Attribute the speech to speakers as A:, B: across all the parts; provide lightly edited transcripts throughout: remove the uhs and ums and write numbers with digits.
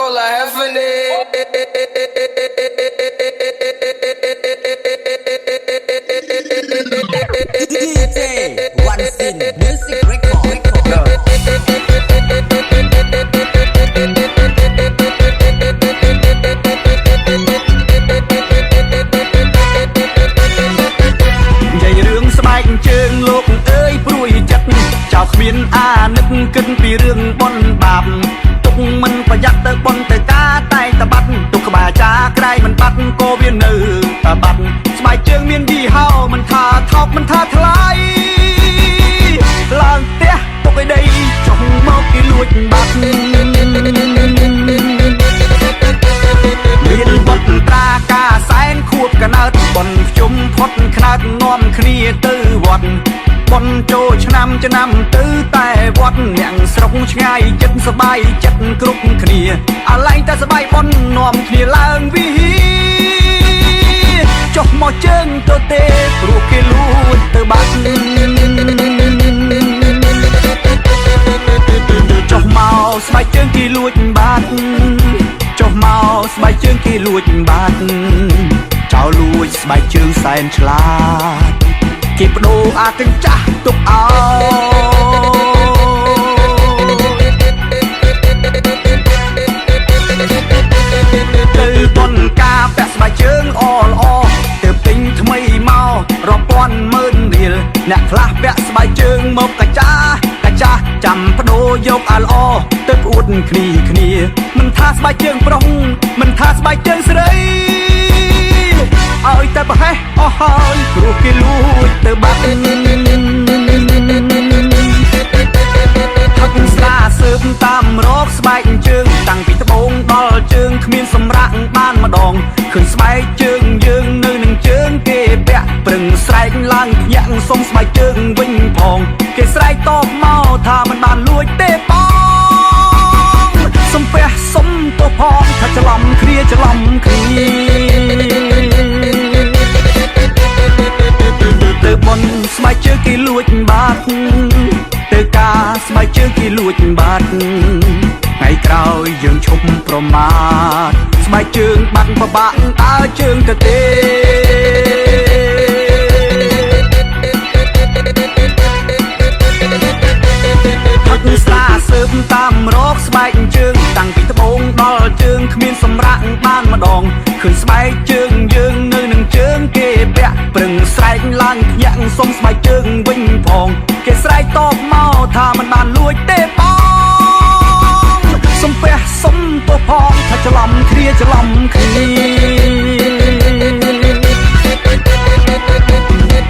A: Coca-Cola Heffernan.
B: DJ One Scene Music Record. ចោលគ្មានអានឹកគិតពីរឿងបនបាបទុកមិនប្រយ័ត្នទៅបនទៅការតែតបាត់ទុកក្បាលចាក្រៃមិនបាត់ក៏វានៅតបាត់ស្បែកជើងមានយីហោមិនថាថោកមិនថាថ្លៃឡើងផ្ទះពុកឯដីចុះមកគេលួចបាត់មានបត់ត្រាការសែនខួបកណើតបនជុំផុតខ្នើតនាំគ្នាទៅវត្តបនចូលឆ្នាំទៅតែវត្តអ្នកស្រុកឆ្ងាយចិត្តសបាយចិត្តគ្រប់គ្នាអាឡែងតែសបាយបននាំគ្នាឡើងវិចុះមកជើងទៅទេព្រោះគេលួចទៅបាត់ចុះមកស្បែកជើងគេលួចបាត់ចុះមកស្បែកជើងគេលួចបាត់ចោលលួចស្បែកជើងសែនឆ្លាតគេបដូរអាទាំងចាស់ទុកអោទៅបនការពាក់ស្បែកជើងល្អទៅពេញថ្មីមករាប់ពាន់ម៉ឺនរៀលអ្នកខ្លះពាក់ស្បែកជើងមកកាចាចាំបដូរយកអាល្អទៅអួតគ្នាមិនថាស្បែកជើងប្រុសមិនថាស្បែកជើងស្រីឲ្យតែប្រហែសអស់ហើយព្រោះគេលួចទៅបាត់ថឹកស្លាស៊ើបតាមរកស្បែកជើងតាំងពីត្បូងដល់ជើងគ្មានសម្រាកបានម្ដងឃើញស្បែកជើងយើងនៅនឹងជើងគេពាក់ប្រឹងស្រែកឡើងភ្ញាក់សុំស្បែកជើងវិញផងគេស្រែកតបមកថាមិនបានលួចទេបងសំពះសុំទោសផងថាច្រឡំគ្នាទៅបនស្បែកជើងគេលួចបាត់ទៅការស្បែកជើងគេលួចបាត់ថ្ងៃក្រោយយើងឈប់ប្រមាថស្បែកជើងបាត់ពិបាកដើរជើងទៅទេថឹកស្លាស៊ើបតាមរកស្បែកជើងតាំងពីត្បូងដល់ជើងគ្មានសម្រាកបានម្ដងឃើញស្បែកជើងយើងនៅនឹងជើងគេពាក់ប្រឹងស្រែកឡើងភ្ញាក់សុំស្បែកជើងវិញផងគេស្រែកតបមកថាមិនបានលួចទេបងសំពះសុំទោសផងថាច្រឡំគ្នា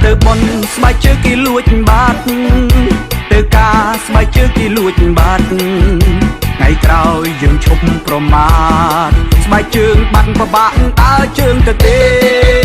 B: ទៅបនស្បែកជើងគេលួចបាត់ទៅការស្បែកជើងគេលួចបាត់ថ្ងៃក្រោយយើងឈប់ប្រមាថស្បែកជើងបាត់ពិបាកដើរជើងទៅទេ